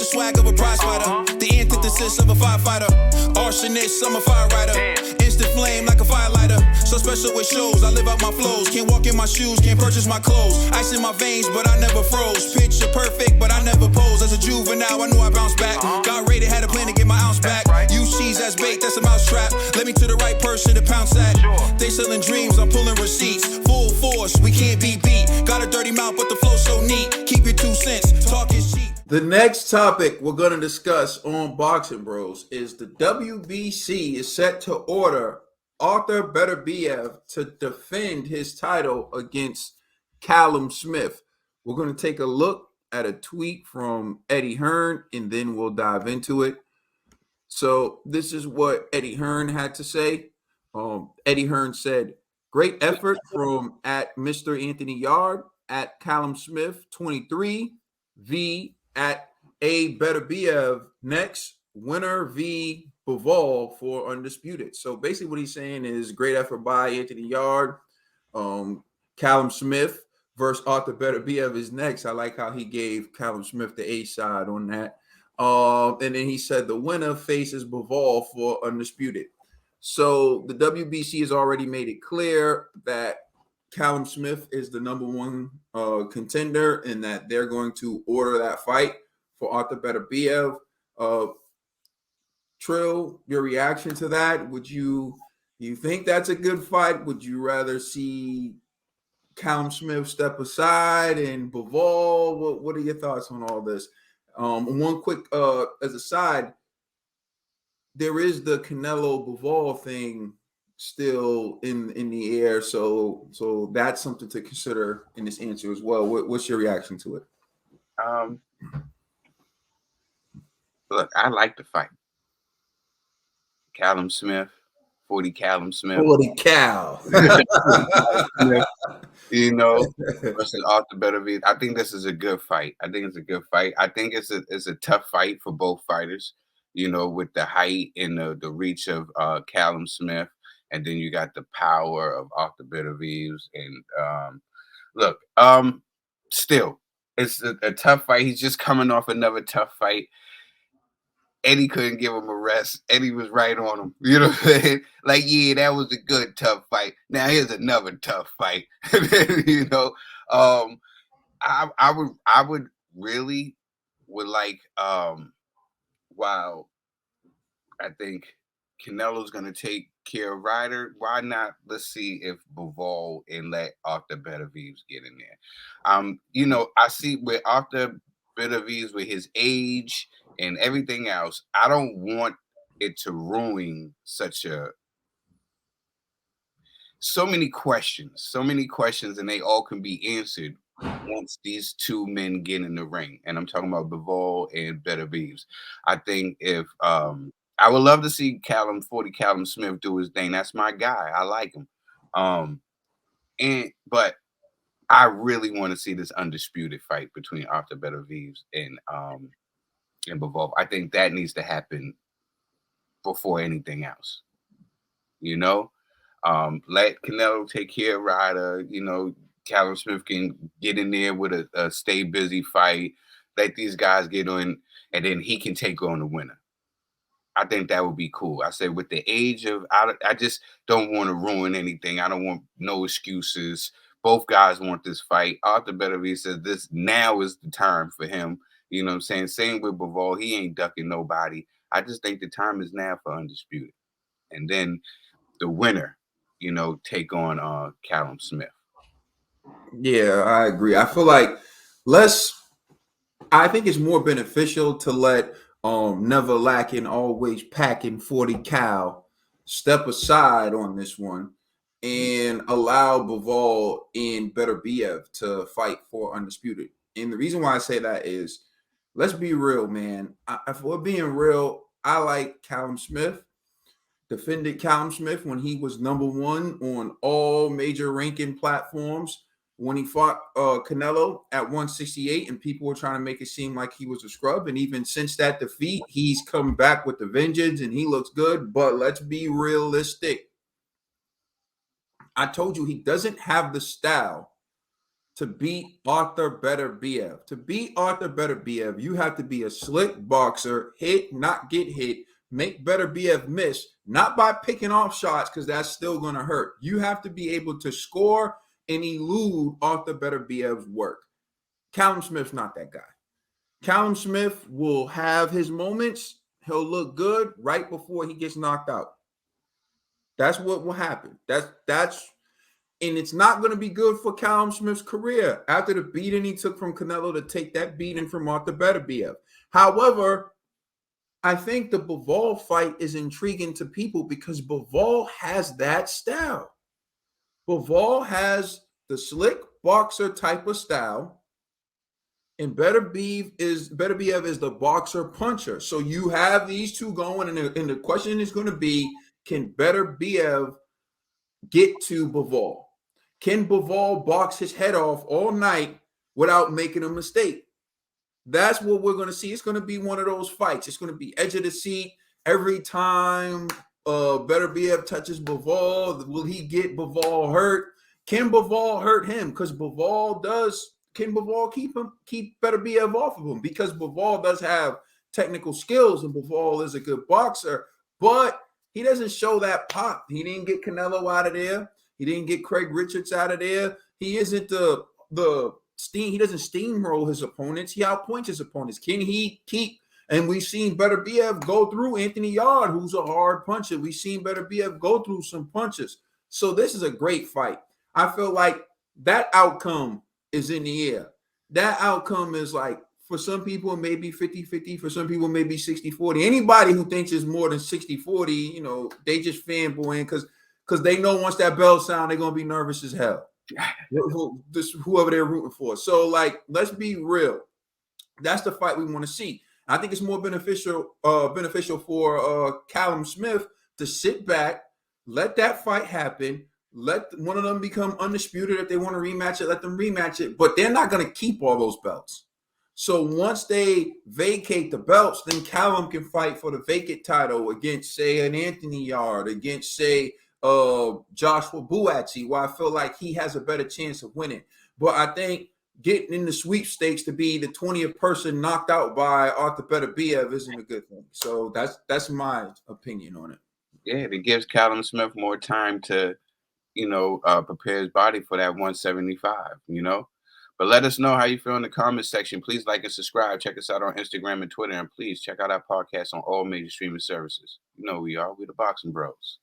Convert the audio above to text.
swag of a prize fighter. The antithesis of a firefighter. Arsonist, I'm a fire rider. Instant flame like a firelighter. So special with shows, I live out my flows. Can't walk in my shoes, can't purchase my clothes. Ice in my veins, but I never froze. Picture perfect, but I never pose. As a juvenile, I knew I bounced back. Got rated, had a plan to get my ounce back. Use cheese as bait, that's a mousetrap. Let me to the right person to pounce at. They selling dreams, I'm pulling receipts. Full force, we can't be beat. Got a dirty mouth, but the flow so neat. Keep your 2 cents, talk is cheap. The next topic we're going to discuss on Boxing Bros is the WBC is set to order Arthur Beterbiev to defend his title against Callum Smith. We're going to take a look at a tweet from Eddie Hearn, and then we'll dive into it. So this is what Eddie Hearn had to say. Eddie Hearn said, "Great effort from at Mr. Anthony Yard, at Callum Smith 23, V at A Beterbiev next, winner V Bivol for undisputed." So basically what he's saying is great effort by Anthony Yard. Callum Smith versus Arthur Beterbiev is next. I like how he gave Callum Smith the A side on that. And then he said the winner faces Bivol for undisputed. So the WBC has already made it clear that Callum Smith is the number one contender and that they're going to order that fight for Arthur Beterbiev. Trill, your reaction to that? You think that's a good fight? Would you rather see Callum Smith step aside and Bivol? What are your thoughts on all this? One quick as a side, there is the Canelo Bivol thing still in the air, so that's something to consider in this answer as well. What's your reaction to it? Look, I like the fight. Callum Smith, 40 Callum Smith. 40 Cal. You know, versus Arthur Beterbiev. I think this is a good fight. I think it's a good fight. I think it's a tough fight for both fighters, you know, with the height and the reach of Callum Smith. And then you got the power of Arthur Beterbiev. And look, still, it's a tough fight. He's just coming off another tough fight. Eddie couldn't give him a rest. Eddie was right on him. You know what I'm saying? Like, yeah, that was a good, tough fight. Now here's another tough fight. You know, I would really would like, while I think Canelo's going to take care of Ryder, why not? Let's see if Bivol and let Arthur Beterbiev get in there. You know, I see with Arthur Beterbiev with his age and everything else, I don't want it to ruin so many questions, and they all can be answered once these two men get in the ring. And I'm talking about Bivol and Beterbiev. I think if I would love to see 40 Callum Smith do his thing. That's my guy. I like him. But I really want to see this undisputed fight between Arthur Beterbiev and Bivol. I think that needs to happen before anything else. You know, let Canelo take care of Ryder. You know, Callum Smith can get in there with a stay busy fight. Let these guys get on, and then he can take on the winner. I think that would be cool. I said with the age of, I just don't want to ruin anything. I don't want no excuses. Both guys want this fight. Arthur Beterbiev says this now is the time for him. You know what I'm saying? Same with Bivol. He ain't ducking nobody. I just think the time is now for undisputed. And then the winner, you know, take on Callum Smith. Yeah, I agree. I feel like I think it's more beneficial to let never lacking, always packing 40 Cal step aside on this one and allow Bivol and Beterbiev to fight for undisputed. And the reason why I say that is, let's be real, man. If we're being real, I like Callum Smith. Defended Callum Smith when he was number one on all major ranking platforms. When he fought Canelo at 168, and people were trying to make it seem like he was a scrub. And even since that defeat, he's come back with the vengeance, and he looks good. But let's be realistic. I told you he doesn't have the style to beat Arthur Beterbiev. To beat Arthur Beterbiev, you have to be a slick boxer, hit, not get hit, make Beterbiev miss, not by picking off shots because that's still going to hurt. You have to be able to score and elude Arthur Beterbiev's work. Callum Smith's not that guy. Callum Smith will have his moments. He'll look good right before he gets knocked out. That's what will happen. And it's not going to be good for Callum Smith's career after the beating he took from Canelo to take that beating from Arthur Beterbiev. However, I think the Bivol fight is intriguing to people because Bivol has that style. Bivol has the slick boxer type of style, and Beterbiev is the boxer puncher. So you have these two going, and the question is going to be, can Beterbiev get to Bivol? Can Bivol box his head off all night without making a mistake? That's what we're going to see. It's going to be one of those fights. It's going to be edge of the seat every time Beterbiev touches Bivol. Will he get Bivol hurt? Can Bivol hurt him? Because can Bivol keep Beterbiev off of him? Because Bivol does have technical skills and Bivol is a good boxer, but he doesn't show that pop. He didn't get Canelo out of there. He didn't get Craig Richards out of there. He isn't the steam. He doesn't steamroll his opponents. He outpoints his opponents. Can he keep? And we've seen Beterbiev go through Anthony Yarde, who's a hard puncher. We've seen Beterbiev go through some punches. So this is a great fight. I feel like that outcome is in the air. That outcome is like, for some people, it may be 50-50. For some people, maybe 60-40. Anybody who thinks it's more than 60-40, they just fanboying because they know once that bell sound, they're going to be nervous as hell. Whoever they're rooting for. So, let's be real. That's the fight we want to see. I think it's more beneficial for Callum Smith to sit back, let that fight happen, let one of them become undisputed. If they want to rematch it, let them rematch it. But they're not going to keep all those belts. So once they vacate the belts, then Callum can fight for the vacant title against, say, an Anthony Yarde, against, say, Joshua Buatsi, where I feel like he has a better chance of winning. But I think getting in the sweepstakes to be the 20th person knocked out by Arthur Beterbiev isn't a good thing. So that's my opinion on it. Yeah, it gives Callum Smith more time to, prepare his body for that 175, But let us know how you feel in the comments section. Please like and subscribe. Check us out on Instagram and Twitter. And please check out our podcast on all major streaming services. You know who we are. We're the Boxing Bros.